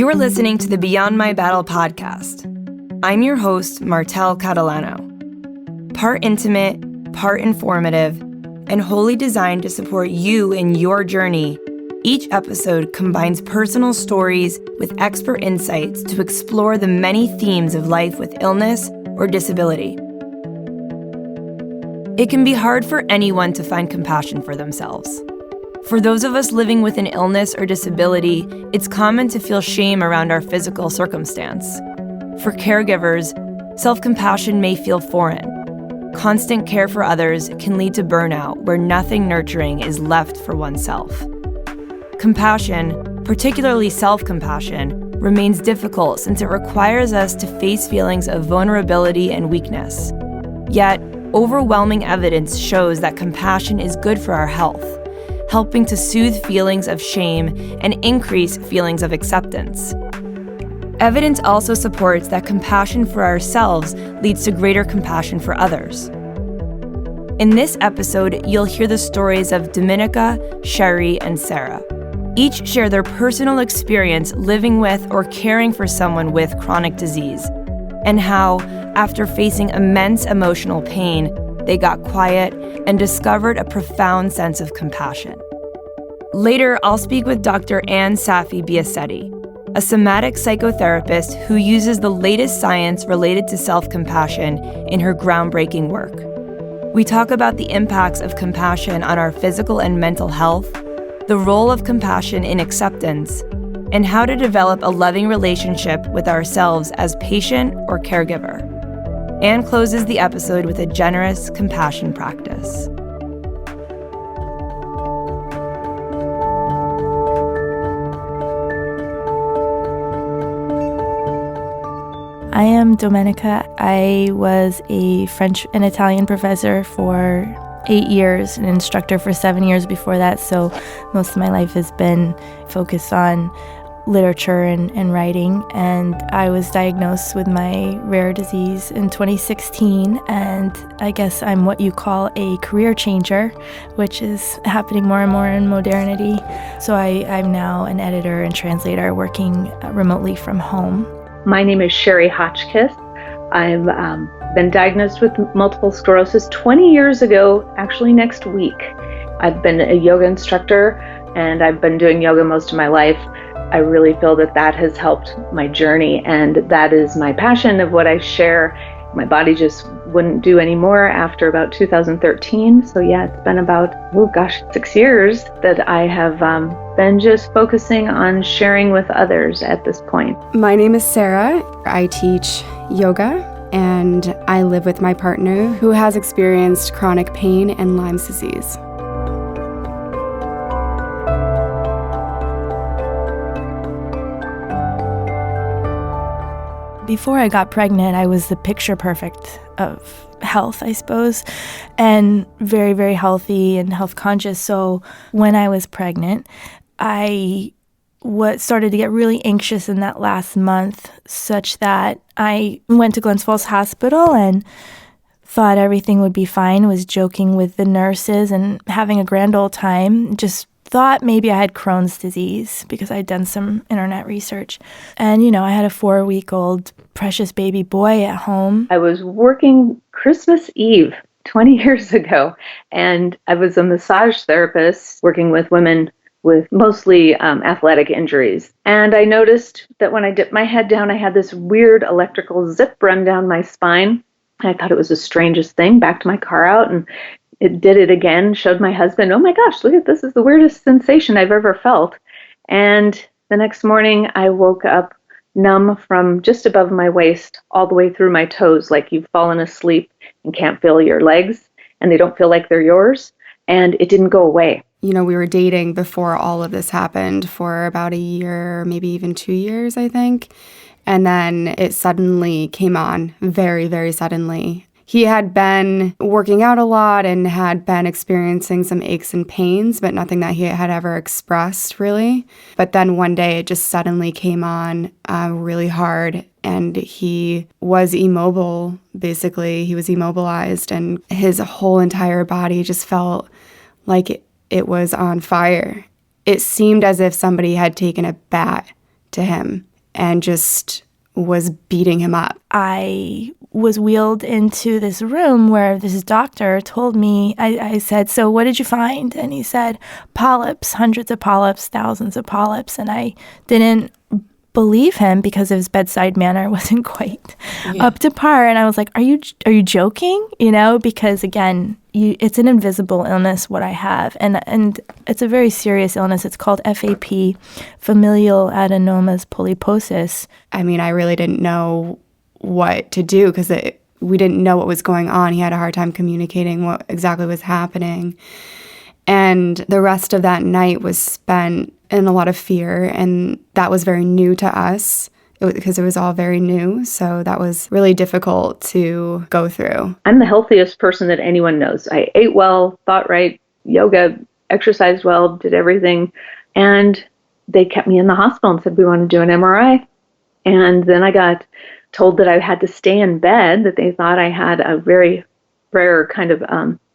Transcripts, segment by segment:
You're listening to the Beyond My Battle podcast. I'm your host, Martel Catalano. Part intimate, part informative, and wholly designed to support you in your journey, each episode combines personal stories with expert insights to explore the many themes of life with illness or disability. It can be hard for anyone to find compassion for themselves. For those of us living with an illness or disability, it's common to feel shame around our physical circumstance. For caregivers, self-compassion may feel foreign. Constant care for others can lead to burnout, where nothing nurturing is left for oneself. Compassion, particularly self-compassion, remains difficult since it requires us to face feelings of vulnerability and weakness. Yet, overwhelming evidence shows that compassion is good for our health, helping to soothe feelings of shame and increase feelings of acceptance. Evidence also supports that compassion for ourselves leads to greater compassion for others. In this episode, you'll hear the stories of Dominica, Sherry, and Sarah. Each share their personal experience living with or caring for someone with chronic disease, and how, after facing immense emotional pain, they got quiet and discovered a profound sense of compassion. Later, I'll speak with Dr. Saffi Biasetti, a somatic psychotherapist who uses the latest science related to self-compassion in her groundbreaking work. We talk about the impacts of compassion on our physical and mental health, the role of compassion in acceptance, and how to develop a loving relationship with ourselves as patient or caregiver. Anne closes the episode with a generous compassion practice. I am Dominica. I was a French and Italian professor for 8 years, an instructor for 7 years before that, so most of my life has been focused on literature and writing, and I was diagnosed with my rare disease in 2016, and I guess I'm what you call a career changer, which is happening more and more in modernity. So I'm now an editor and translator working remotely from home. My name is Sherry Hotchkiss. I've been diagnosed with multiple sclerosis 20 years ago, actually next week. I've been a yoga instructor, and I've been doing yoga most of my life. I really feel that has helped my journey, and that is my passion of what I share. My body just wouldn't do anymore after about 2013. So yeah, it's been about, 6 years that I have been just focusing on sharing with others at this point. My name is Sarah. I teach yoga, and I live with my partner who has experienced chronic pain and Lyme disease. Before I got pregnant, I was the picture perfect of health, I suppose, and very, very healthy and health conscious. So when I was pregnant, I started to get really anxious in that last month, such that I went to Glens Falls Hospital and thought everything would be fine, was joking with the nurses and having a grand old time, just thought maybe I had Crohn's disease because I'd done some internet research. And, I had a 4-week-old precious baby boy at home. I was working Christmas Eve 20 years ago, and I was a massage therapist working with women with mostly athletic injuries. And I noticed that when I dipped my head down, I had this weird electrical zip run down my spine. I thought it was the strangest thing. Backed my car out and it did it again, showed my husband, oh my gosh, look at this, is the weirdest sensation I've ever felt. And the next morning I woke up numb from just above my waist all the way through my toes, like you've fallen asleep and can't feel your legs and they don't feel like they're yours. And it didn't go away. We were dating before all of this happened for about a year, maybe even 2 years, I think. And then it suddenly came on, very, very suddenly. He had been working out a lot and had been experiencing some aches and pains, but nothing that he had ever expressed, really. But then one day it just suddenly came on really hard, and he was immobile, basically. He was immobilized, and his whole entire body just felt like it was on fire. It seemed as if somebody had taken a bat to him and just was beating him up. I was wheeled into this room where this doctor told me, I said, "So what did you find?" And he said, "Polyps, hundreds of polyps, thousands of polyps." And I didn't believe him because his bedside manner wasn't quite up to par. And I was like, are you joking? Because again, it's an invisible illness, what I have. And it's a very serious illness. It's called FAP, Familial Adenomatous Polyposis. I mean, I really didn't know what to do because we didn't know what was going on. He had a hard time communicating what exactly was happening. And the rest of that night was spent in a lot of fear, and that was very new to us because it was all very new. So that was really difficult to go through. I'm the healthiest person that anyone knows. I ate well, thought right, yoga, exercised well, did everything. And they kept me in the hospital and said, "We want to do an MRI." And then I got told that I had to stay in bed, that they thought I had a very rare kind of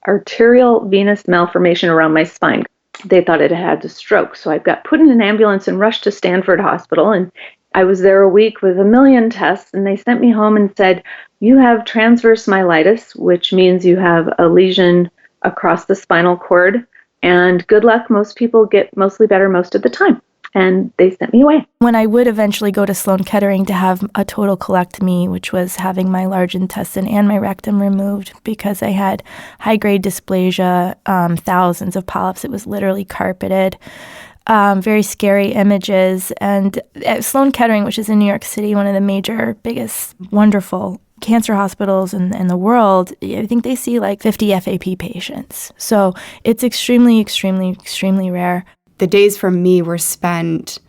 arterial venous malformation around my spine. They thought it had a stroke. So I got put in an ambulance and rushed to Stanford Hospital. And I was there a week with 1,000,000 tests. And they sent me home and said, "You have transverse myelitis, which means you have a lesion across the spinal cord. And good luck. Most people get mostly better most of the time." And they sent me away. When I would eventually go to Sloan Kettering to have a total colectomy, which was having my large intestine and my rectum removed because I had high-grade dysplasia, thousands of polyps. It was literally carpeted. Very scary images. And at Sloan Kettering, which is in New York City, one of the major, biggest, wonderful cancer hospitals in the world, I think they see like 50 FAP patients. So it's extremely, extremely, extremely rare. The days for me were spent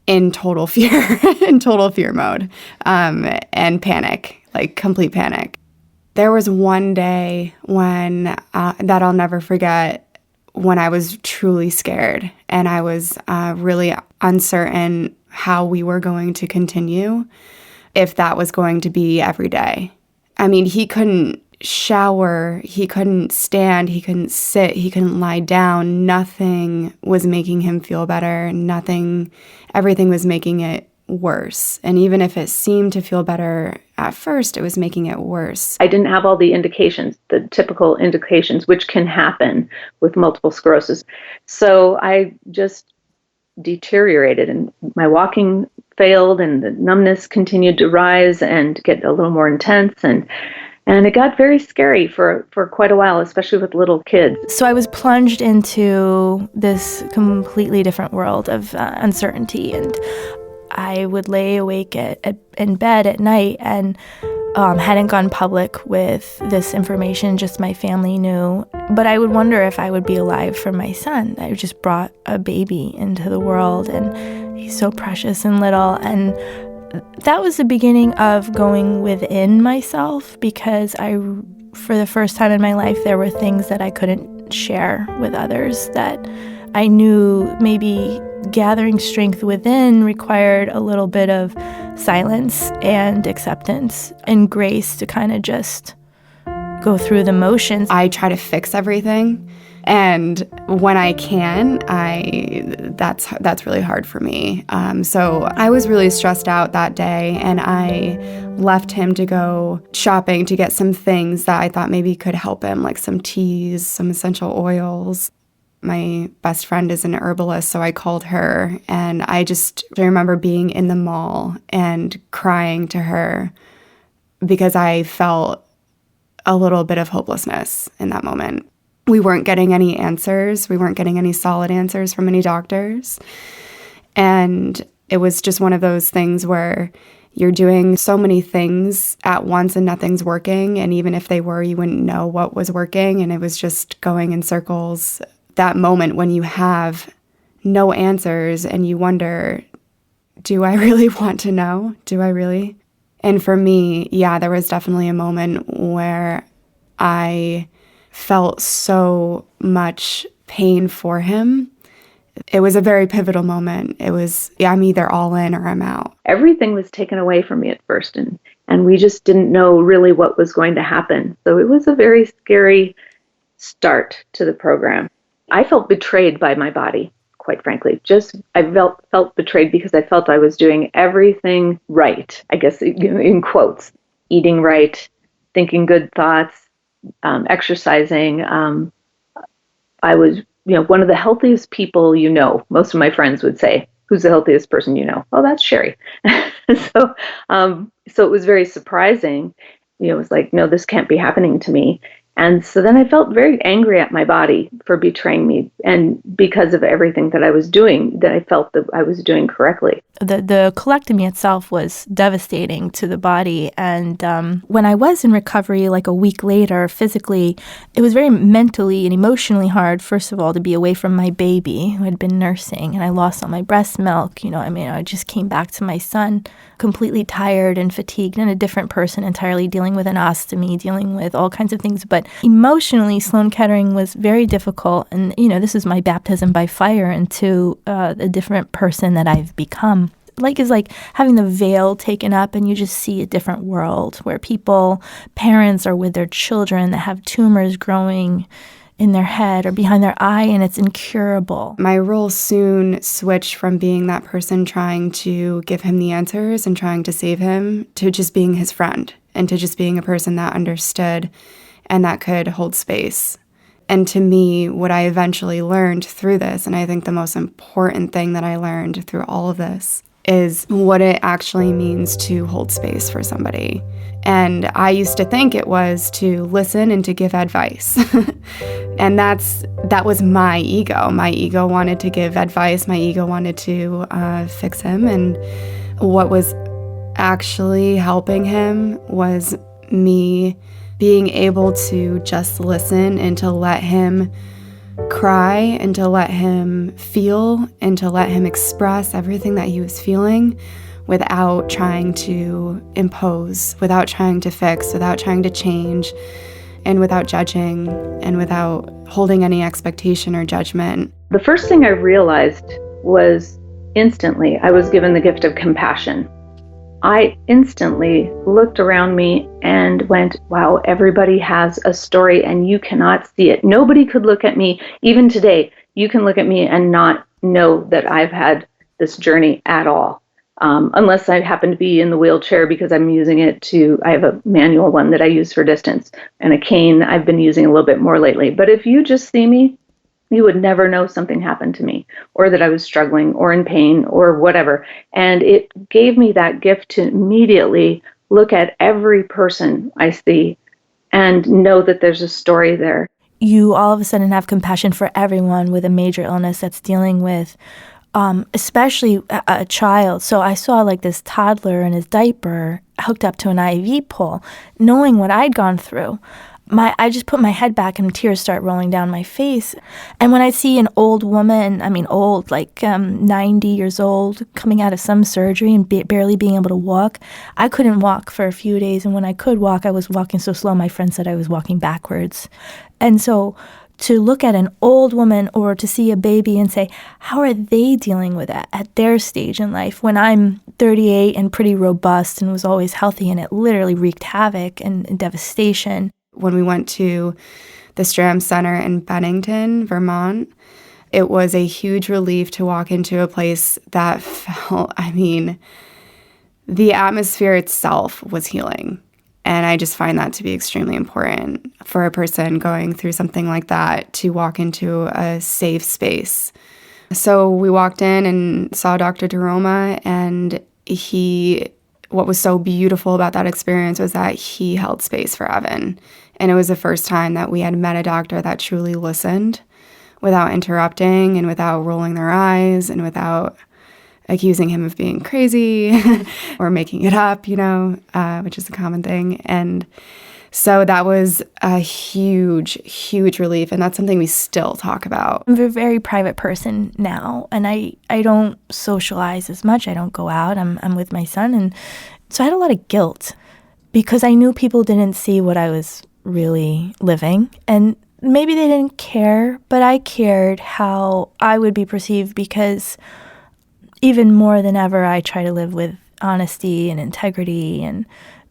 in total fear, mode, and panic, like complete panic. There was one day when that I'll never forget, when I was truly scared and I was really uncertain how we were going to continue, if that was going to be every day. I mean, he couldn't shower, he couldn't stand, he couldn't sit, he couldn't lie down. Nothing was making him feel better. Everything was making it worse. And even if it seemed to feel better at first, it was making it worse. I didn't have all the indications, the typical indications, which can happen with multiple sclerosis. So I just deteriorated and my walking failed and the numbness continued to rise and get a little more intense. And it got very scary for quite a while, especially with little kids. So I was plunged into this completely different world of uncertainty. And I would lay awake in bed at night and hadn't gone public with this information, just my family knew. But I would wonder if I would be alive for my son. I just brought a baby into the world, and he's so precious and little. And that was the beginning of going within myself, because for the first time in my life, there were things that I couldn't share with others, that I knew maybe gathering strength within required a little bit of silence and acceptance and grace to kind of just go through the motions. I try to fix everything. And when I can, that's really hard for me. So I was really stressed out that day, and I left him to go shopping to get some things that I thought maybe could help him, like some teas, some essential oils. My best friend is an herbalist, so I called her, and I remember being in the mall and crying to her because I felt a little bit of hopelessness in that moment. We weren't getting any answers. We weren't getting any solid answers from any doctors. And it was just one of those things where you're doing so many things at once and nothing's working. And even if they were, you wouldn't know what was working. And it was just going in circles. That moment when you have no answers and you wonder, do I really want to know? Do I really? And for me, yeah, there was definitely a moment where I felt so much pain for him. It was a very pivotal moment. It was, I'm either all in or I'm out. Everything was taken away from me at first, and we just didn't know really what was going to happen. So it was a very scary start to the program. I felt betrayed by my body quite frankly. Just I felt betrayed because I felt I was doing everything right, I guess, in quotes, eating right, thinking good thoughts, exercising. I was, one of the healthiest people most of my friends would say, who's the healthiest person you know? Oh, that's Sherry. So it was very surprising. It was like, no, this can't be happening to me. And so then I felt very angry at my body for betraying me, and because of everything that I was doing, that I felt that I was doing correctly. The colectomy itself was devastating to the body. And when I was in recovery, like a week later, physically, it was very mentally and emotionally hard, first of all, to be away from my baby who had been nursing, and I lost all my breast milk. I just came back to my son completely tired and fatigued and a different person entirely, dealing with an ostomy, dealing with all kinds of things. But emotionally, Sloan Kettering was very difficult. And, this is my baptism by fire into a different person that I've become. It's like having the veil taken up and you just see a different world where parents are with their children that have tumors growing in their head or behind their eye, and it's incurable. My role soon switched from being that person trying to give him the answers and trying to save him to just being his friend and to just being a person that understood and that could hold space. And to me, what I eventually learned through this, and I think the most important thing that I learned through all of this, is what it actually means to hold space for somebody. And I used to think it was to listen and to give advice. And that was my ego. My ego wanted to give advice. My ego wanted to fix him. And what was actually helping him was me being able to just listen and to let him cry and to let him feel and to let him express everything that he was feeling without trying to impose, without trying to fix, without trying to change, and without judging and without holding any expectation or judgment. The first thing I realized was instantly I was given the gift of compassion. I instantly looked around me and went, wow, everybody has a story and you cannot see it. Nobody could look at me. Even today, you can look at me and not know that I've had this journey at all. Unless I happen to be in the wheelchair because I'm using it I have a manual one that I use for distance, and a cane I've been using a little bit more lately. But if you just see me, you would never know something happened to me, or that I was struggling or in pain or whatever. And it gave me that gift to immediately look at every person I see and know that there's a story there. You all of a sudden have compassion for everyone with a major illness that's dealing with especially a child. So I saw this toddler in his diaper hooked up to an IV pole, knowing what I'd gone through. I just put my head back and tears start rolling down my face. And when I see an old woman, 90 years old, coming out of some surgery and barely being able to walk, I couldn't walk for a few days. And when I could walk, I was walking so slow, my friend said I was walking backwards. And so to look at an old woman or to see a baby and say, how are they dealing with that at their stage in life when I'm 38 and pretty robust and was always healthy, and it literally wreaked havoc and devastation. When we went to the Stram Center in Bennington, Vermont, it was a huge relief to walk into a place that felt, the atmosphere itself was healing. And I just find that to be extremely important for a person going through something like that, to walk into a safe space. So we walked in and saw Dr. DeRoma, and what was so beautiful about that experience was that he held space for Evan. And it was the first time that we had met a doctor that truly listened without interrupting and without rolling their eyes and without accusing him of being crazy or making it up, which is a common thing. And so that was a huge, huge relief. And that's something we still talk about. I'm a very private person now, and I don't socialize as much. I don't go out. I'm with my son. And so I had a lot of guilt because I knew people didn't see what I was really living. And maybe they didn't care, but I cared how I would be perceived, because even more than ever, I try to live with honesty and integrity and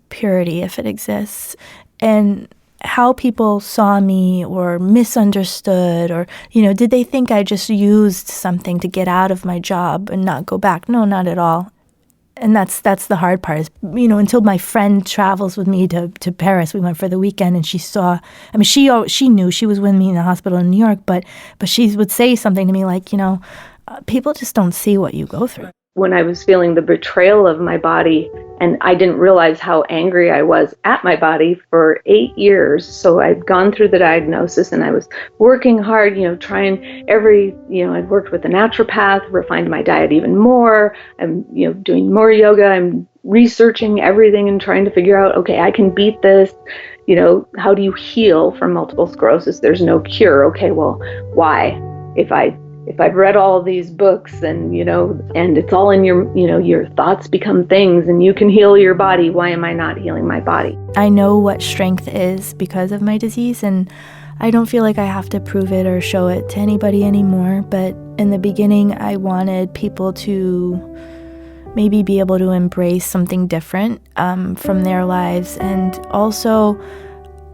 purity if it exists. And how people saw me or misunderstood, or, did they think I just used something to get out of my job and not go back? No, not at all. And that's the hard part is, until my friend travels with me to Paris, we went for the weekend, and she saw, she knew, she was with me in the hospital in New York, but she would say something to me like, people just don't see what you go through. When I was feeling the betrayal of my body, and I didn't realize how angry I was at my body for 8 years. So I'd gone through the diagnosis, and I was working hard, trying I'd worked with a naturopath, refined my diet even more. I'm, doing more yoga. I'm researching everything and trying to figure out, okay, I can beat this. How do you heal from multiple sclerosis? There's no cure. Okay, well, why? If I've read all these books and it's all in your thoughts become things and you can heal your body, why am I not healing my body? I know what strength is because of my disease, and I don't feel like I have to prove it or show it to anybody anymore. But in the beginning, I wanted people to maybe be able to embrace something different from their lives. And also,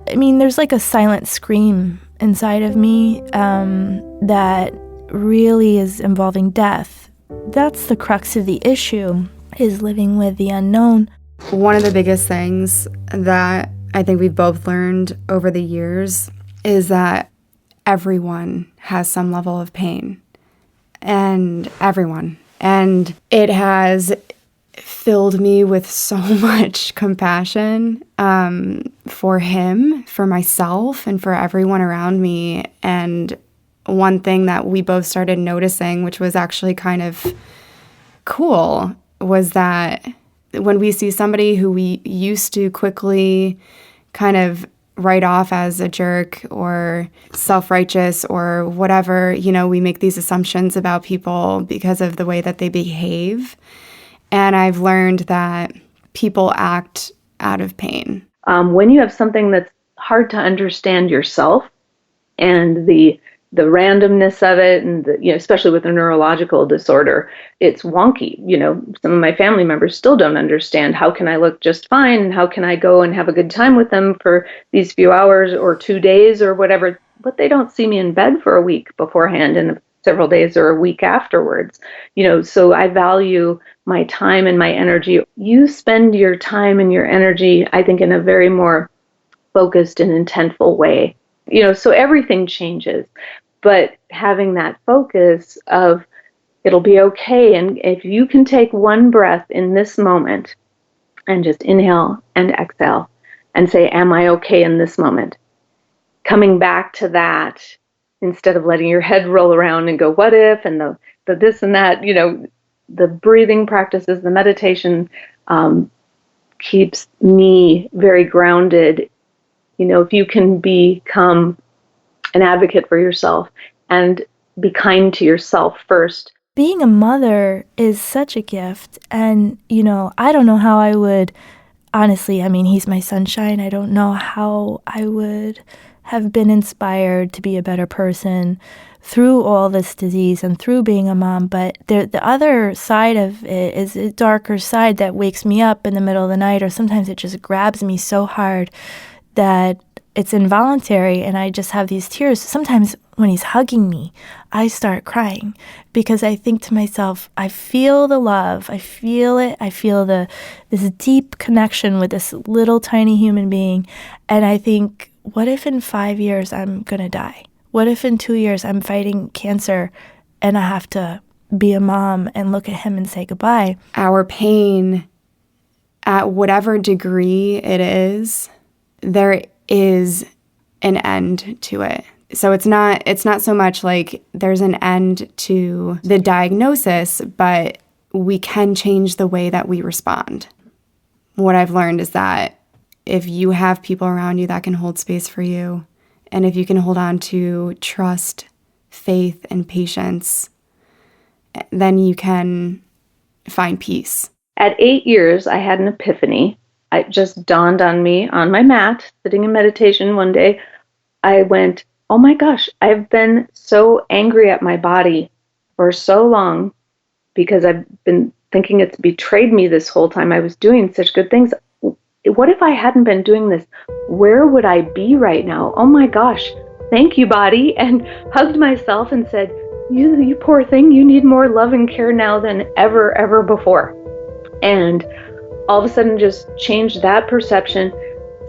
there's like a silent scream inside of me that really is involving death. That's the crux of the issue, is living with the unknown. One of the biggest things that I think we've both learned over the years is that everyone has some level of pain. And it has filled me with so much compassion for him, for myself, and for everyone around me. And one thing that we both started noticing, which was actually kind of cool, was that when we see somebody who we used to quickly kind of write off as a jerk or self-righteous or whatever, we make these assumptions about people because of the way that they behave. And I've learned that people act out of pain. When you have something that's hard to understand yourself, and the randomness of it, and especially with a neurological disorder, it's wonky. Some of my family members still don't understand, how can I look just fine, and how can I go and have a good time with them for these few hours or 2 days or whatever, but they don't see me in bed for a week beforehand and several days or a week afterwards. So I value my time and my energy. You spend your time and your energy, I think, in a very more focused and intentful way. So everything changes, but having that focus of it'll be okay. And if you can take one breath in this moment and just inhale and exhale and say, am I okay in this moment? Coming back to that instead of letting your head roll around and go, what if, and the this and that, the breathing practices, the meditation keeps me very grounded. If you can become an advocate for yourself and be kind to yourself first. Being a mother is such a gift. And, I don't know how I would, honestly, he's my sunshine. I don't know how I would have been inspired to be a better person through all this disease and through being a mom. But the other side of it is a darker side that wakes me up in the middle of the night, or sometimes it just grabs me so hard that it's involuntary and I just have these tears. Sometimes when he's hugging me, I start crying because I think to myself, I feel the love, I feel it, I feel this deep connection with this little tiny human being. And I think, what if in 5 years I'm going to die? What if in 2 years I'm fighting cancer and I have to be a mom and look at him and say goodbye? Our pain, at whatever degree it is, there is an end to it. So it's not so much like there's an end to the diagnosis, but we can change the way that we respond. What I've learned is that if you have people around you that can hold space for you, and if you can hold on to trust, faith, and patience, then you can find peace. At 8 years, I had an epiphany. It just dawned on me on my mat, sitting in meditation one day. I went, oh my gosh, I've been so angry at my body for so long because I've been thinking it's betrayed me this whole time. I was doing such good things. what if I hadn't been doing this? Where would I be right now? Oh my gosh, thank you, body. And hugged myself and said, you poor thing, you need more love and care now than ever before. And all of a sudden just changed that perception.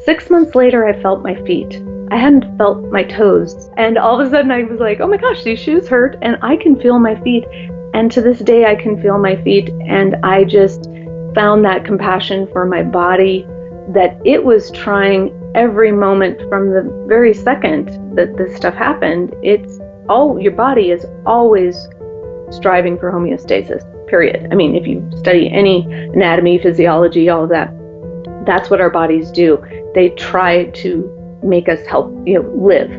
6 months later, I felt my feet. I hadn't felt my toes. And all of a sudden I was like, oh my gosh, these shoes hurt, and I can feel my feet. And to this day, I can feel my feet. And I just found that compassion for my body, that it was trying every moment from the very second that this stuff happened. Your body is always striving for homeostasis, period. I mean, if you study any anatomy, physiology, all of that, that's what our bodies do. They try to make us live.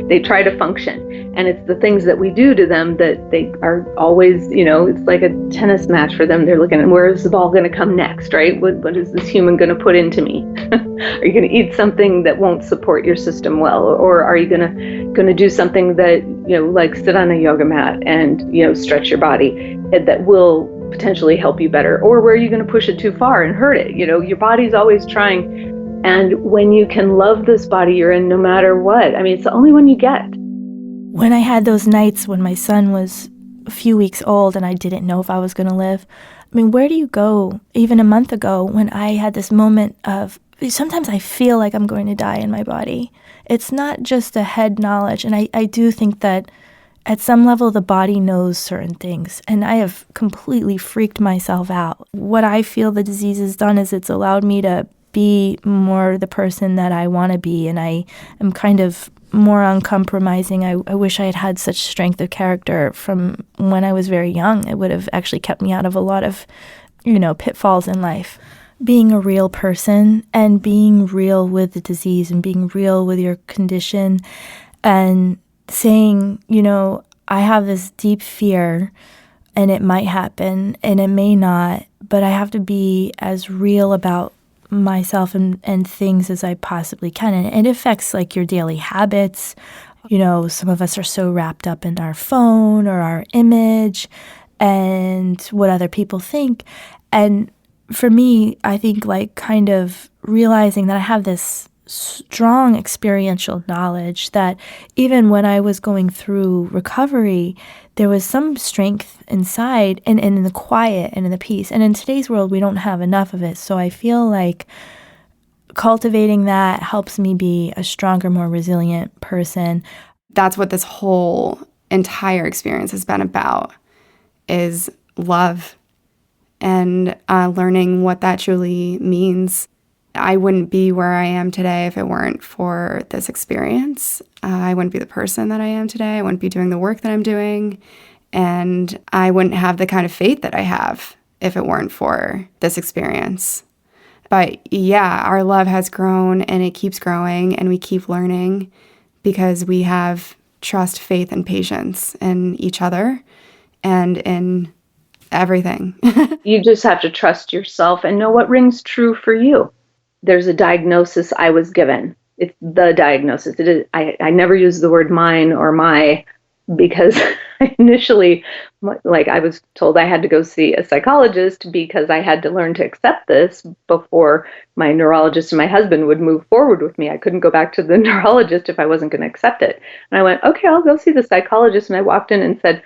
They try to function. And it's the things that we do to them that they are always, it's like a tennis match for them. They're looking at, where is the ball going to come next, right? What is this human going to put into me? Are you going to eat something that won't support your system well? Or are you going to do something that, like sit on a yoga mat and, stretch your body that will potentially help you better? Or where are you going to push it too far and hurt it? Your body's always trying. And when you can love this body you're in, no matter what, I mean, it's the only one you get. When I had those nights when my son was a few weeks old and I didn't know if I was going to live, I mean, where do you go? Even a month ago when I had this moment of, sometimes I feel like I'm going to die in my body. It's not just a head knowledge. And I do think that at some level, the body knows certain things. And I have completely freaked myself out. What I feel the disease has done is it's allowed me to be more the person that I want to be. And I am kind of more uncompromising. I wish I had had such strength of character from when I was very young. It would have actually kept me out of a lot of, pitfalls in life. Being a real person and being real with the disease and being real with your condition and saying, I have this deep fear and it might happen and it may not, but I have to be as real about myself and things as I possibly can. And it affects like your daily habits. Some of us are so wrapped up in our phone or our image and what other people think. And for me, I think like kind of realizing that I have this strong experiential knowledge that even when I was going through recovery, there was some strength inside and in the quiet and in the peace. And in today's world, we don't have enough of it. So I feel like cultivating that helps me be a stronger, more resilient person. That's what this whole entire experience has been about, is love and learning what that truly means. I wouldn't be where I am today if it weren't for this experience. I wouldn't be the person that I am today. I wouldn't be doing the work that I'm doing. And I wouldn't have the kind of faith that I have if it weren't for this experience. But yeah, our love has grown and it keeps growing and we keep learning because we have trust, faith, and patience in each other and in everything. You just have to trust yourself and know what rings true for you. There's a diagnosis I was given. It's the diagnosis. It is. I never use the word mine or my, because initially, I was told I had to go see a psychologist because I had to learn to accept this before my neurologist and my husband would move forward with me. I couldn't go back to the neurologist if I wasn't going to accept it. And I went, okay, I'll go see the psychologist. And I walked in and said,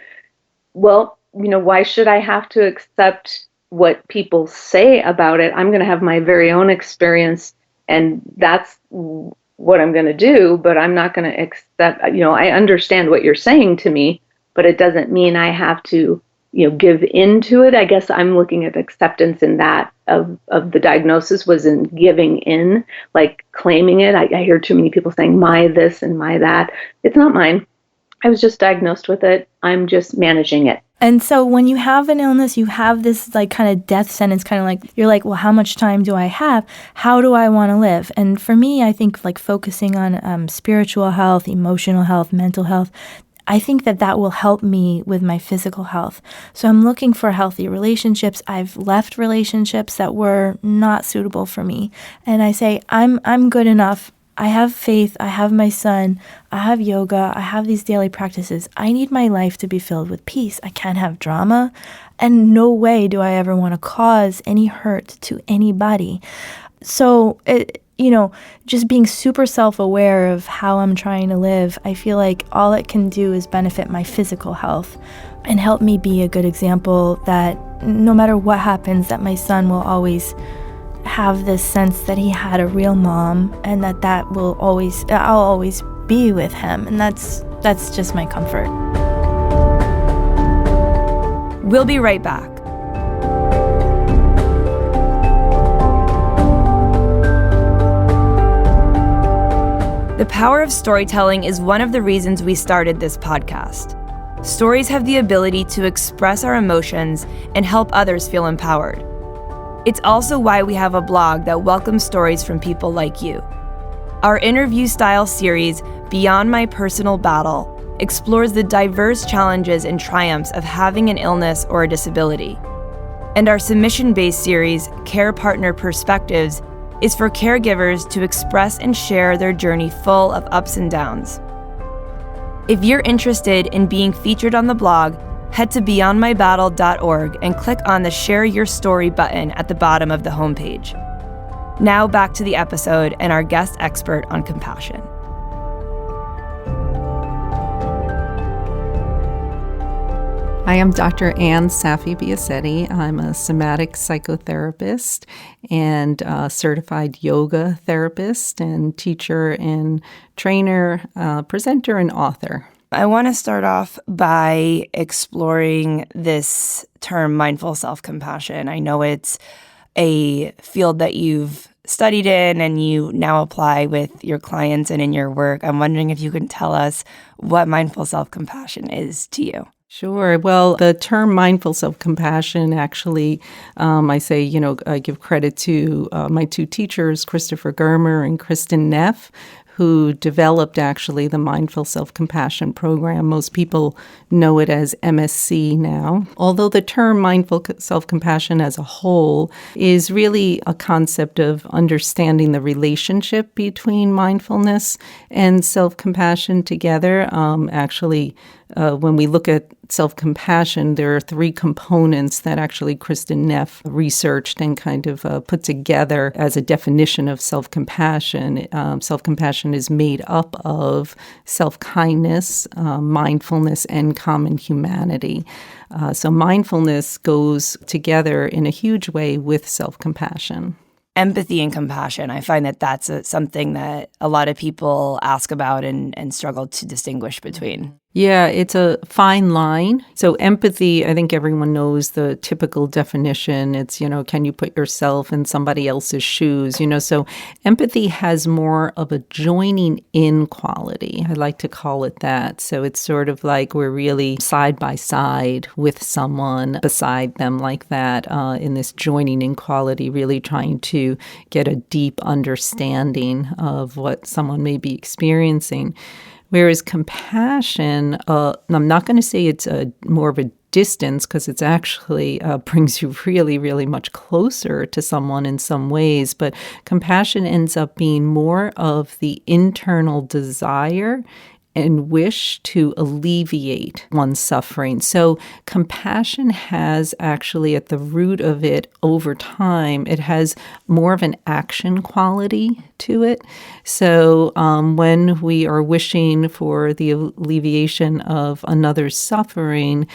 well, why should I have to accept what people say about it? I'm going to have my very own experience, and that's what I'm going to do, but I'm not going to accept, I understand what you're saying to me, but it doesn't mean I have to, give into it. I guess I'm looking at acceptance in that of the diagnosis was in giving in, like claiming it. I hear too many people saying my this and my that. It's not mine. I was just diagnosed with it. I'm just managing it. And so when you have an illness, you have this like kind of death sentence, kind of like, you're like, well, how much time do I have? How do I want to live? And for me, I think like focusing on spiritual health, emotional health, mental health, I think that will help me with my physical health. So I'm looking for healthy relationships. I've left relationships that were not suitable for me. And I say, I'm good enough. I have faith, I have my son, I have yoga, I have these daily practices. I need my life to be filled with peace. I can't have drama, and no way do I ever want to cause any hurt to anybody. So, just being super self-aware of how I'm trying to live, I feel like all it can do is benefit my physical health and help me be a good example that no matter what happens, that my son will always have this sense that he had a real mom and I'll always be with him. And that's just my comfort. We'll be right back. The power of storytelling is one of the reasons we started this podcast. Stories have the ability to express our emotions and help others feel empowered. It's also why we have a blog that welcomes stories from people like you. Our interview-style series, Beyond My Personal Battle, explores the diverse challenges and triumphs of having an illness or a disability. And our submission-based series, Care Partner Perspectives, is for caregivers to express and share their journey full of ups and downs. If you're interested in being featured on the blog, head to beyondmybattle.org and click on the Share Your Story button at the bottom of the homepage. Now back to the episode and our guest expert on compassion. I am Dr. Saffi Biasetti. I'm a somatic psychotherapist and a certified yoga therapist and teacher and trainer, presenter and author. I want to start off by exploring this term mindful self-compassion. I know it's a field that you've studied in and you now apply with your clients and in your work. I'm wondering if you can tell us what mindful self-compassion is to you. Sure. Well, the term mindful self-compassion, actually, I say, I give credit to my two teachers, Christopher Germer and Kristen Neff, who developed actually the Mindful Self-Compassion program. Most people know it as MSC now. Although the term mindful self-compassion as a whole is really a concept of understanding the relationship between mindfulness and self-compassion together. When we look at self-compassion, there are three components that actually Kristen Neff researched and kind of put together as a definition of self-compassion. Self-compassion is made up of self-kindness, mindfulness, and common humanity. So mindfulness goes together in a huge way with self-compassion. Empathy and compassion, I find that that's something that a lot of people ask about and struggle to distinguish between. Yeah, it's a fine line. So empathy, I think everyone knows the typical definition. It's, can you put yourself in somebody else's shoes? So empathy has more of a joining in quality. I like to call it that. So it's sort of like we're really side by side with someone beside them like that in this joining in quality, really trying to get a deep understanding of what someone may be experiencing. Whereas compassion, I'm not going to say it's more of a distance because it's actually brings you really, really much closer to someone in some ways. But compassion ends up being more of the internal desire and wish to alleviate one's suffering. So compassion has actually at the root of it over time, it has more of an action quality to it. So when we are wishing for the alleviation of another's suffering,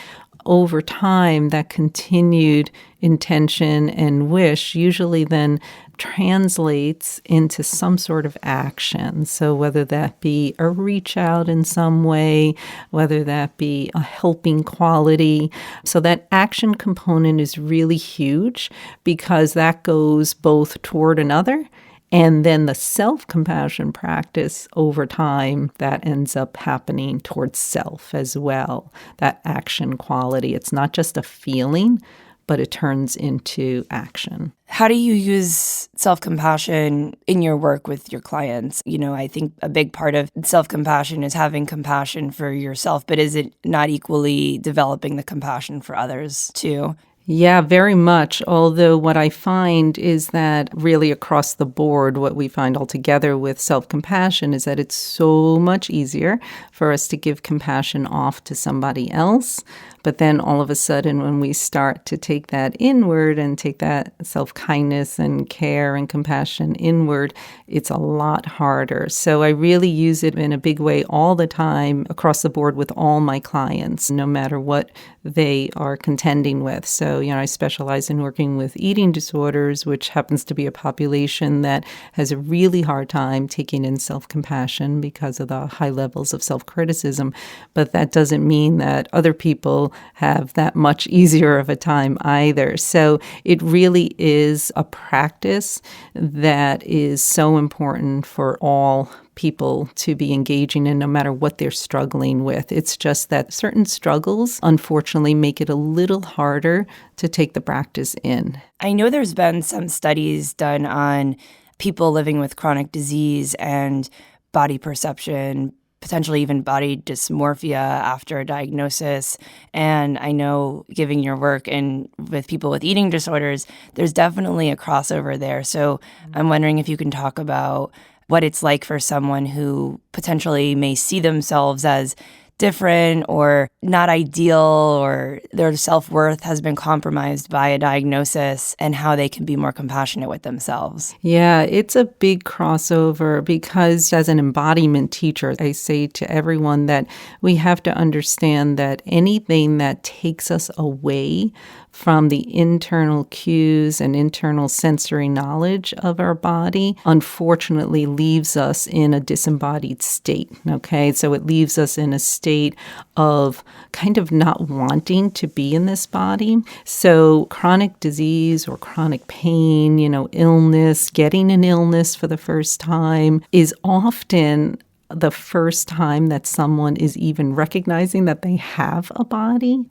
over time, that continued intention and wish usually then translates into some sort of action. So whether that be a reach out in some way, whether that be a helping quality. So that action component is really huge because that goes both toward another and then the self-compassion practice over time, that ends up happening towards self as well, that action quality. It's not just a feeling, but it turns into action. How do you use self-compassion in your work with your clients? I think a big part of self-compassion is having compassion for yourself, but is it not equally developing the compassion for others too? Yeah, very much. Although what I find is that really across the board, what we find altogether with self-compassion is that it's so much easier for us to give compassion off to somebody else. But then all of a sudden, when we start to take that inward and take that self-kindness and care and compassion inward, it's a lot harder. So I really use it in a big way all the time across the board with all my clients, no matter what they are contending with. So, I specialize in working with eating disorders, which happens to be a population that has a really hard time taking in self-compassion because of the high levels of self-criticism. But that doesn't mean that other people have that much easier of a time either. So it really is a practice that is so important for all people to be engaging in, no matter what they're struggling with. It's just that certain struggles, unfortunately, make it a little harder to take the practice in. I know there's been some studies done on people living with chronic disease and body perception, potentially even body dysmorphia after a diagnosis. And I know, given your work and with people with eating disorders, there's definitely a crossover there. So I'm wondering if you can talk about what it's like for someone who potentially may see themselves as different or not ideal, or their self-worth has been compromised by a diagnosis, and how they can be more compassionate with themselves. Yeah, it's a big crossover because as an embodiment teacher, I say to everyone that we have to understand that anything that takes us away from the internal cues and internal sensory knowledge of our body, unfortunately leaves us in a disembodied state, okay? So it leaves us in a state of kind of not wanting to be in this body. So chronic disease or chronic pain, illness, getting an illness for the first time is often the first time that someone is even recognizing that they have a body.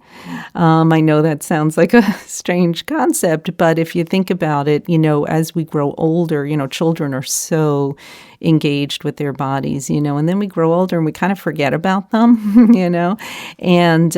I know that sounds like a strange concept, but if you think about it, as we grow older, children are so engaged with their bodies, and then we grow older and we kind of forget about them, and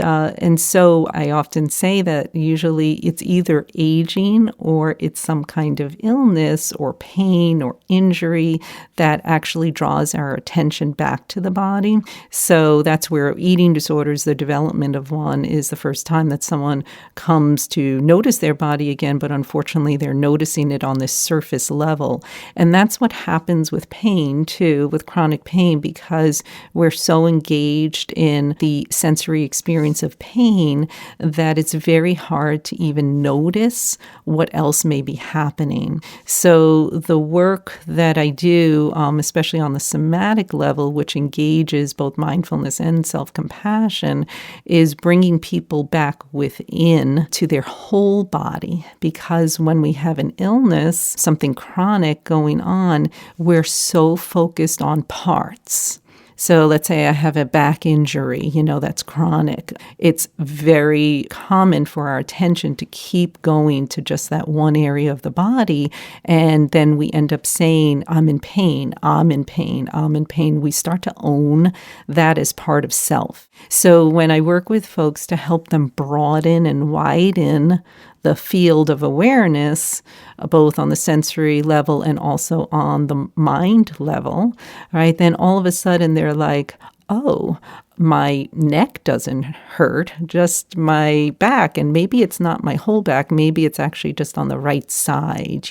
so I often say that usually it's either aging or it's some kind of illness or pain or injury that actually draws our attention back to the body. So that's where eating disorders, the development of one, is the first time that someone comes to notice their body again, but unfortunately they're noticing it on this surface level. And that's what happens with pain too, with chronic pain, because we're so engaged in the sensory experience of pain that it's very hard to even notice what else may be happening. So the work that I do, especially on the somatic level, which engages both mindfulness and self-compassion, is bringing people back within to their whole body. Because when we have an illness, something chronic going on, we're so focused on parts. So let's say I have a back injury, that's chronic. It's very common for our attention to keep going to just that one area of the body. And then we end up saying, I'm in pain, I'm in pain, I'm in pain. We start to own that as part of self. So when I work with folks to help them broaden and widen the field of awareness, both on the sensory level and also on the mind level, right? Then all of a sudden they're like, oh, my neck doesn't hurt, just my back. And maybe it's not my whole back. Maybe it's actually just on the right side,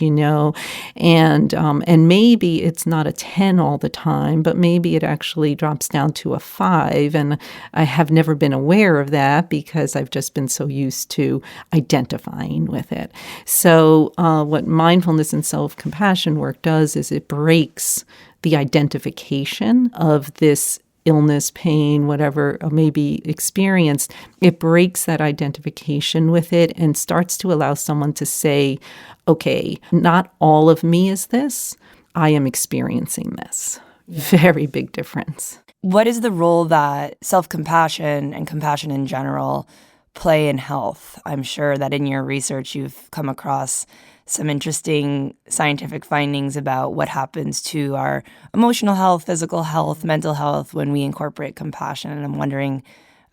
and maybe it's not a 10 all the time, but maybe it actually drops down to a 5. And I have never been aware of that because I've just been so used to identifying with it. So what mindfulness and self-compassion work does is it breaks the identification of this illness, pain, whatever may be experienced. It breaks that identification with it and starts to allow someone to say, okay, not all of me is this. I am experiencing this. Yeah. Very big difference. What is the role that self-compassion and compassion in general play in health? I'm sure that in your research you've come across some interesting scientific findings about what happens to our emotional health, physical health, mental health when we incorporate compassion. And I'm wondering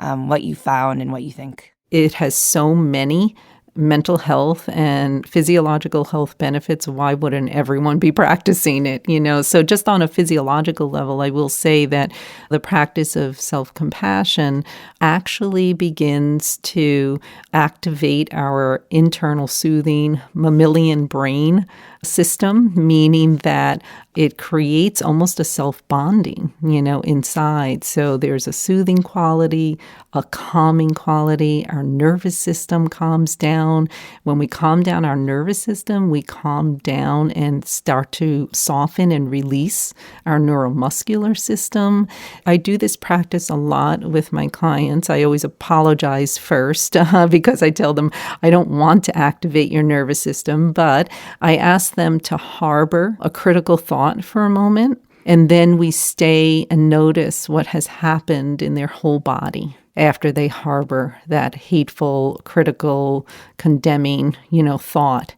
what you found and what you think. It has so many mental health and physiological health benefits, why wouldn't everyone be practicing it? So just on a physiological level, I will say that the practice of self-compassion actually begins to activate our internal soothing mammalian brain system, meaning that it creates almost a self-bonding, inside. So there's a soothing quality, a calming quality. Our nervous system calms down. When we calm down our nervous system, we calm down and start to soften and release our neuromuscular system. I do this practice a lot with my clients. I always apologize first because I tell them I don't want to activate your nervous system, but I ask them to harbor a critical thought for a moment, and then we stay and notice what has happened in their whole body after they harbor that hateful, critical, condemning, thought.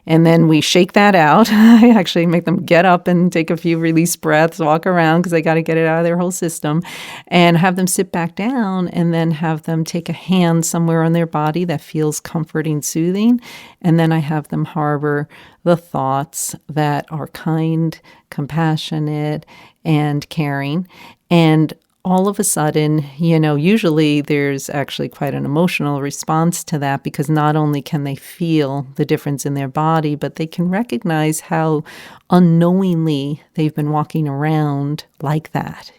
And then we shake that out. I actually make them get up and take a few release breaths, walk around because they got to get it out of their whole system, and have them sit back down, and then have them take a hand somewhere on their body that feels comforting, soothing. And then I have them harbor the thoughts that are kind, compassionate, and caring. And all of a sudden, usually there's actually quite an emotional response to that, because not only can they feel the difference in their body, but they can recognize how unknowingly they've been walking around like that,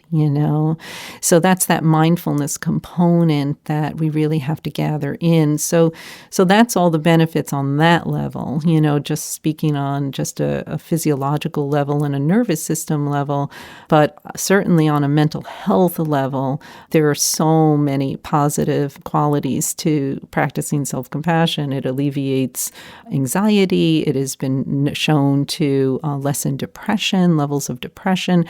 So that's that mindfulness component that we really have to gather in. So that's all the benefits on that level, just speaking on just a physiological level and a nervous system level. But certainly on a mental health level, there are so many positive qualities to practicing self-compassion. It alleviates anxiety. It has been shown to lessen depression, levels of depression.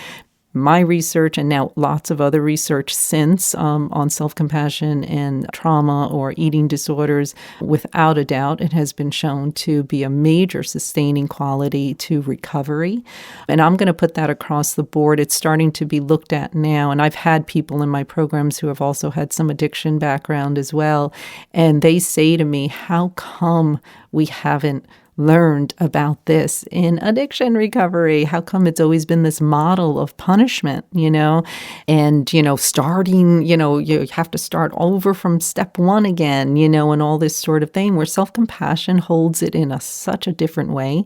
My research, and now lots of other research since on self-compassion and trauma or eating disorders, without a doubt, it has been shown to be a major sustaining quality to recovery. And I'm going to put that across the board. It's starting to be looked at now. And I've had people in my programs who have also had some addiction background as well. And they say to me, how come we haven't learned about this in addiction recovery? How come it's always been this model of punishment, and, starting, you have to start over from step one again, and all this sort of thing, where self-compassion holds it in such a different way.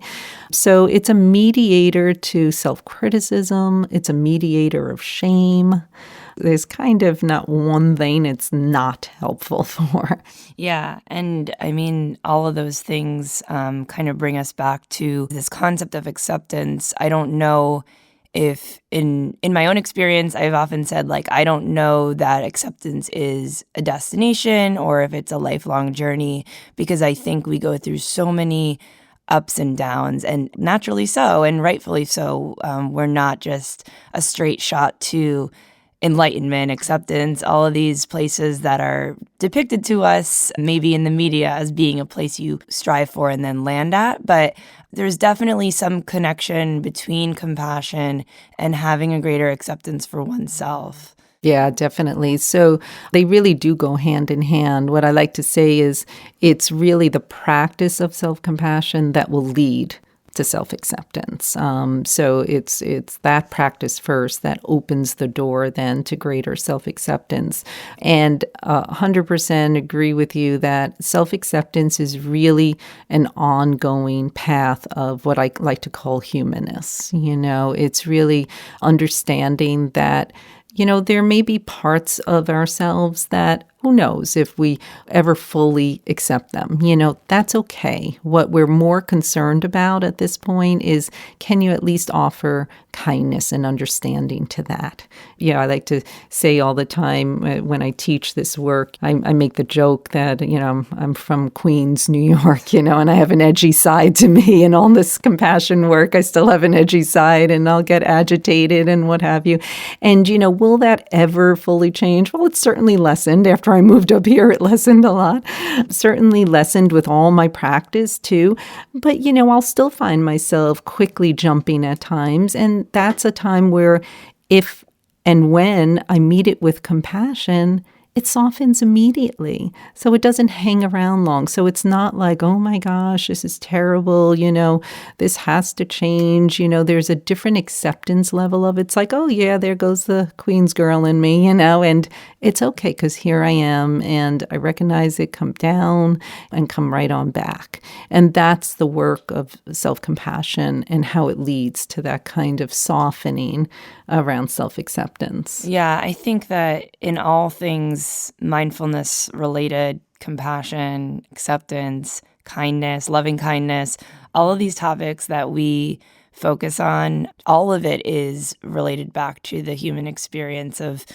So it's a mediator to self-criticism. It's a mediator of shame. There's kind of not one thing it's not helpful for. Yeah. And I mean, all of those things kind of bring us back to this concept of acceptance. I don't know if in my own experience, I've often said, I don't know that acceptance is a destination or if it's a lifelong journey, because I think we go through so many ups and downs, and naturally so, and rightfully so. We're not just a straight shot to enlightenment, acceptance, all of these places that are depicted to us maybe in the media as being a place you strive for and then land at. But there's definitely some connection between compassion and having a greater acceptance for oneself. Yeah, definitely. So they really do go hand in hand. What I like to say is it's really the practice of self-compassion that will lead to self-acceptance. So it's that practice first that opens the door then to greater self-acceptance. And 100% agree with you that self-acceptance is really an ongoing path of what I like to call humanness. It's really understanding that there may be parts of ourselves that, who knows if we ever fully accept them. That's okay. What we're more concerned about at this point is, can you at least offer kindness and understanding to that? I like to say all the time when I teach this work, I make the joke that, I'm from Queens, New York, and I have an edgy side to me, and all this compassion work, I still have an edgy side, and I'll get agitated and what have you. And, will that ever fully change? Well, it's certainly lessened. After I moved up here, it lessened a lot. Certainly lessened with all my practice too. But, I'll still find myself quickly jumping at times. And that's a time where if and when I meet it with compassion, it softens immediately. So it doesn't hang around long. So it's not like, oh my gosh, this is terrible, this has to change. There's a different acceptance level of it. It's like, oh yeah, there goes the Queen's girl in me, and it's okay because here I am and I recognize it, come down and come right on back. And that's the work of self-compassion and how it leads to that kind of softening around self-acceptance. Yeah, I think that in all things mindfulness related, compassion, acceptance, kindness, loving kindness, all of these topics that we focus on, all of it is related back to the human experience of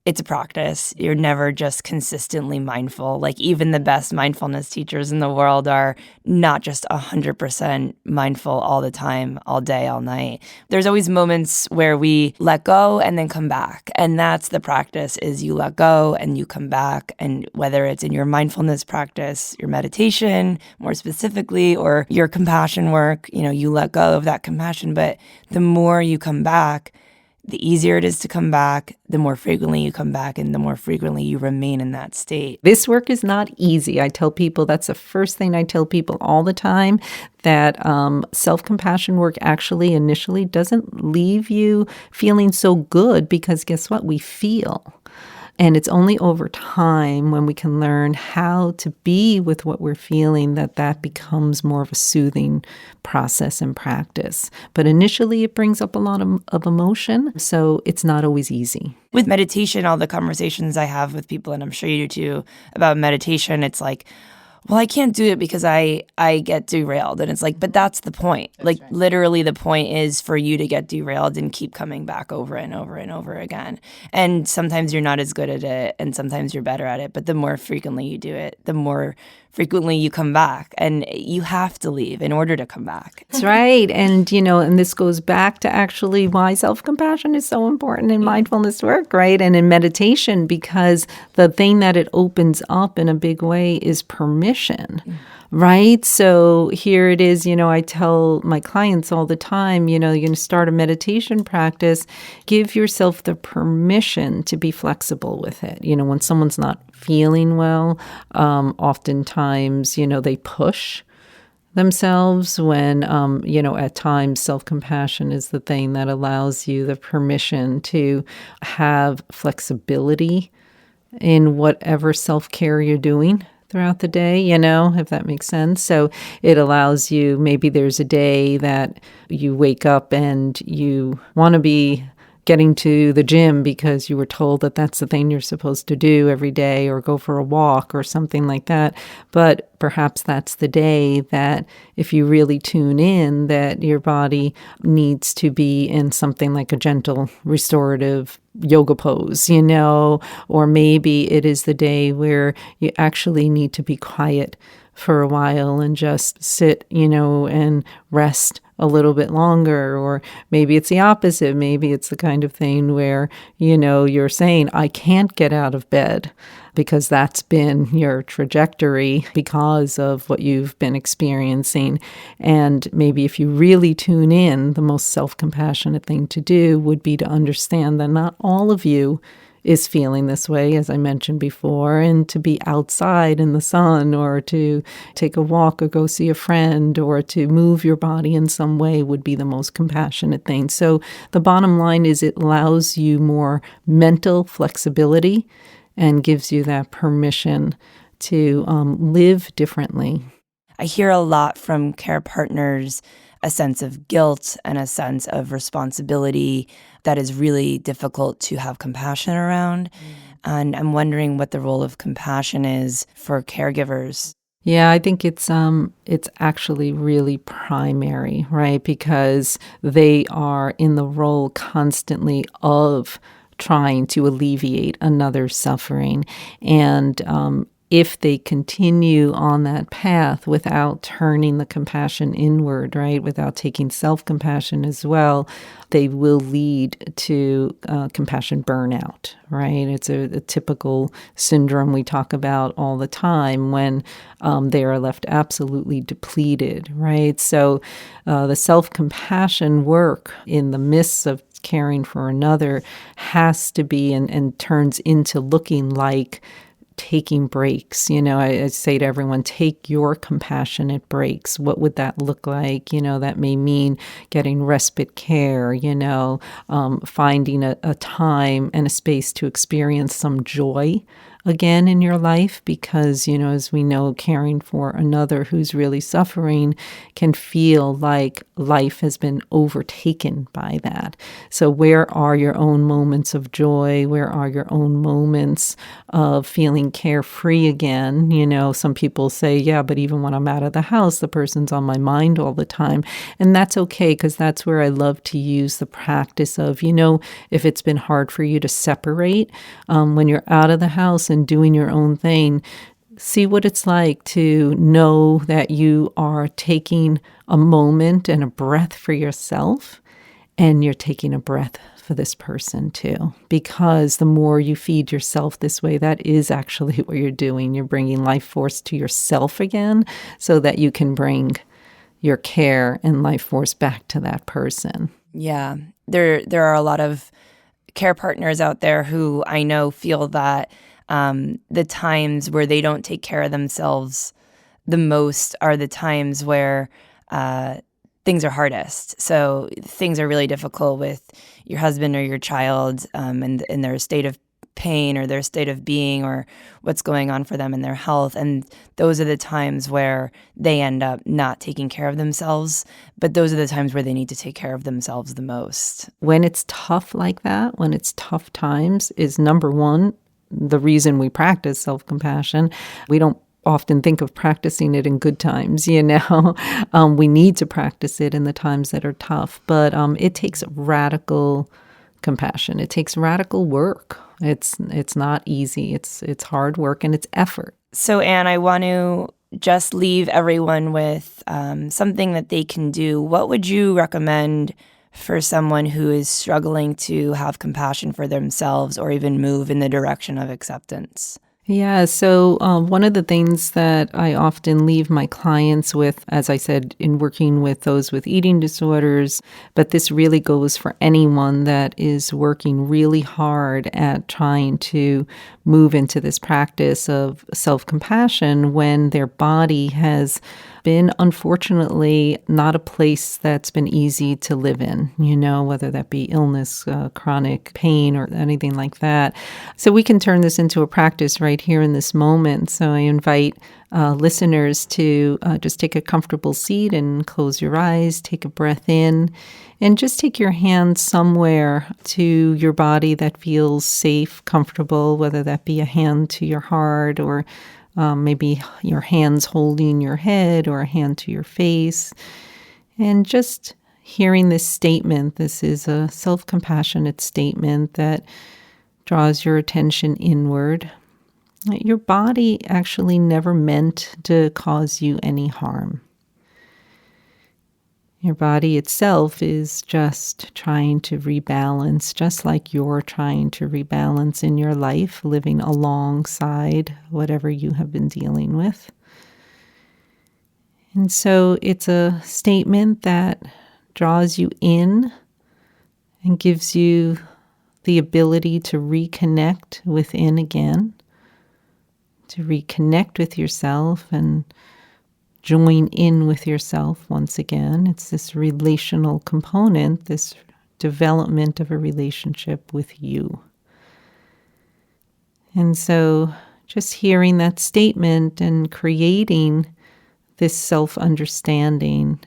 it's a practice. You're never just consistently mindful. Like even the best mindfulness teachers in the world are not just 100% mindful all the time, all day, all night. There's always moments where we let go and then come back. And that's the practice, is you let go and you come back. And whether it's in your mindfulness practice, your meditation more specifically, or your compassion work, you let go of that compassion. But the more you come back, the easier it is to come back, the more frequently you come back, and the more frequently you remain in that state. This work is not easy. I tell people, that's the first thing I tell people all the time, that self-compassion work actually initially doesn't leave you feeling so good, because guess what? We feel. And it's only over time, when we can learn how to be with what we're feeling, that becomes more of a soothing process and practice. But initially, it brings up a lot of emotion, so it's not always easy. With meditation, all the conversations I have with people, and I'm sure you do too, about meditation, it's like, well, I can't do it because I get derailed. And it's like, but that's the point. That's right. Literally the point is for you to get derailed and keep coming back over and over and over again. And sometimes you're not as good at it, and sometimes you're better at it. But the more frequently you do it, the more frequently you come back. And you have to leave in order to come back. That's right. And, and this goes back to actually why self-compassion is so important in mindfulness work, right? And in meditation, because the thing that it opens up in a big way is permission. Right? So here it is, I tell my clients all the time, you're going to start a meditation practice, give yourself the permission to be flexible with it. When someone's not feeling well, oftentimes, they push themselves when, at times self-compassion is the thing that allows you the permission to have flexibility in whatever self-care you're doing throughout the day, if that makes sense. So it allows you, maybe there's a day that you wake up and you want to be getting to the gym because you were told that that's the thing you're supposed to do every day, or go for a walk or something like that. But perhaps that's the day that if you really tune in, that your body needs to be in something like a gentle restorative yoga pose, or maybe it is the day where you actually need to be quiet for a while and just sit, and rest a little bit longer. Or maybe it's the opposite. Maybe it's the kind of thing where, you're saying, I can't get out of bed, because that's been your trajectory because of what you've been experiencing. And maybe if you really tune in, the most self-compassionate thing to do would be to understand that not all of you is feeling this way, as I mentioned before, and to be outside in the sun, or to take a walk, or go see a friend, or to move your body in some way would be the most compassionate thing. So the bottom line is it allows you more mental flexibility and gives you that permission to live differently. I hear a lot from care partners a sense of guilt and a sense of responsibility that is really difficult to have compassion around. And I'm wondering what the role of compassion is for caregivers. Yeah, I think it's actually really primary, right? Because they are in the role constantly of trying to alleviate another's suffering. And if they continue on that path without turning the compassion inward, right, without taking self-compassion as well, they will lead to compassion burnout, right? It's a typical syndrome we talk about all the time when they are left absolutely depleted, right? So the self-compassion work in the midst of caring for another has to be and turns into looking like taking breaks. I say to everyone, take your compassionate breaks. What would that look like? That may mean getting respite care, finding a time and a space to experience some joy again in your life, because, as we know, caring for another who's really suffering can feel like life has been overtaken by that. So where are your own moments of joy? Where are your own moments of feeling carefree again? Some people say, yeah, but even when I'm out of the house, the person's on my mind all the time. And that's okay, because that's where I love to use the practice of, if it's been hard for you to separate, when you're out of the house and doing your own thing, see what it's like to know that you are taking a moment and a breath for yourself, and you're taking a breath for this person too. Because the more you feed yourself this way, that is actually what you're doing. You're bringing life force to yourself again, so that you can bring your care and life force back to that person. Yeah, there are a lot of care partners out there who I know feel that the times where they don't take care of themselves the most are the times where things are hardest. So things are really difficult with your husband or your child, and in their state of pain or their state of being or what's going on for them in their health. And those are the times where they end up not taking care of themselves. But those are the times where they need to take care of themselves the most. When it's tough like that, when it's tough times, is number one, the reason we practice self-compassion. We don't often think of practicing it in good times, we need to practice it in the times that are tough. But it takes radical compassion. It takes radical work. It's not easy. It's hard work and it's effort. So, Anne, I want to just leave everyone with something that they can do. What would you recommend for someone who is struggling to have compassion for themselves or even move in the direction of acceptance? Yeah, so one of the things that I often leave my clients with, as I said, in working with those with eating disorders, but this really goes for anyone that is working really hard at trying to move into this practice of self-compassion when their body has been, unfortunately, not a place that's been easy to live in, whether that be illness, chronic pain, or anything like that. So we can turn this into a practice right here in this moment. So I invite listeners to just take a comfortable seat and close your eyes, take a breath in, and just take your hand somewhere to your body that feels safe, comfortable, whether that be a hand to your heart or maybe your hands holding your head or a hand to your face. And just hearing this statement, this is a self-compassionate statement that draws your attention inward. Your body actually never meant to cause you any harm. Your body itself is just trying to rebalance, just like you're trying to rebalance in your life, living alongside whatever you have been dealing with. And so it's a statement that draws you in and gives you the ability to reconnect within again, to reconnect with yourself and join in with yourself once again. It's this relational component, this development of a relationship with you. And so just hearing that statement and creating this self-understanding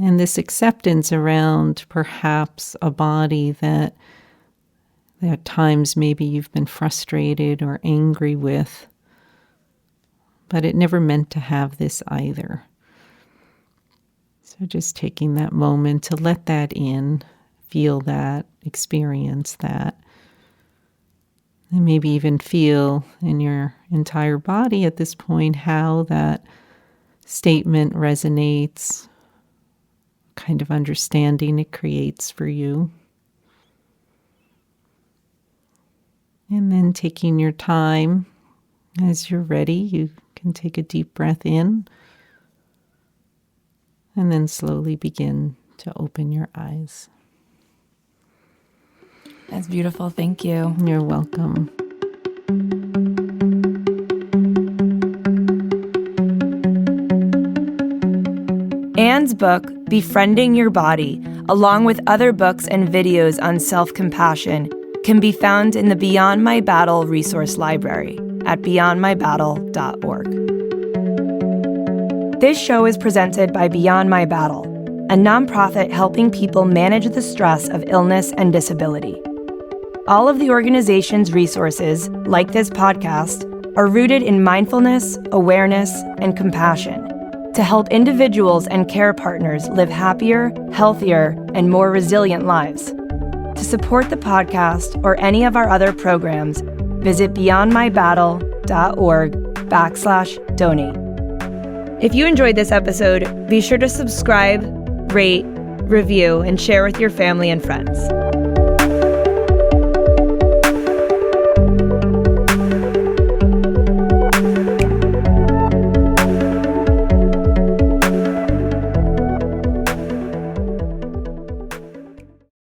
and this acceptance around perhaps a body that at times maybe you've been frustrated or angry with, but it never meant to have this either. So just taking that moment to let that in, feel that, experience that, and maybe even feel in your entire body at this point how that statement resonates, kind of understanding it creates for you. And then taking your time, as you're ready, you can take a deep breath in and then slowly begin to open your eyes. That's beautiful. Thank you. You're welcome. Anne's book, Befriending Your Body, along with other books and videos on self-compassion, can be found in the Beyond My Battle resource library at beyondmybattle.org. This show is presented by Beyond My Battle, a nonprofit helping people manage the stress of illness and disability. All of the organization's resources, like this podcast, are rooted in mindfulness, awareness, and compassion to help individuals and care partners live happier, healthier, and more resilient lives. To support the podcast or any of our other programs, visit beyondmybattle.org/donate. If you enjoyed this episode, be sure to subscribe, rate, review, and share with your family and friends.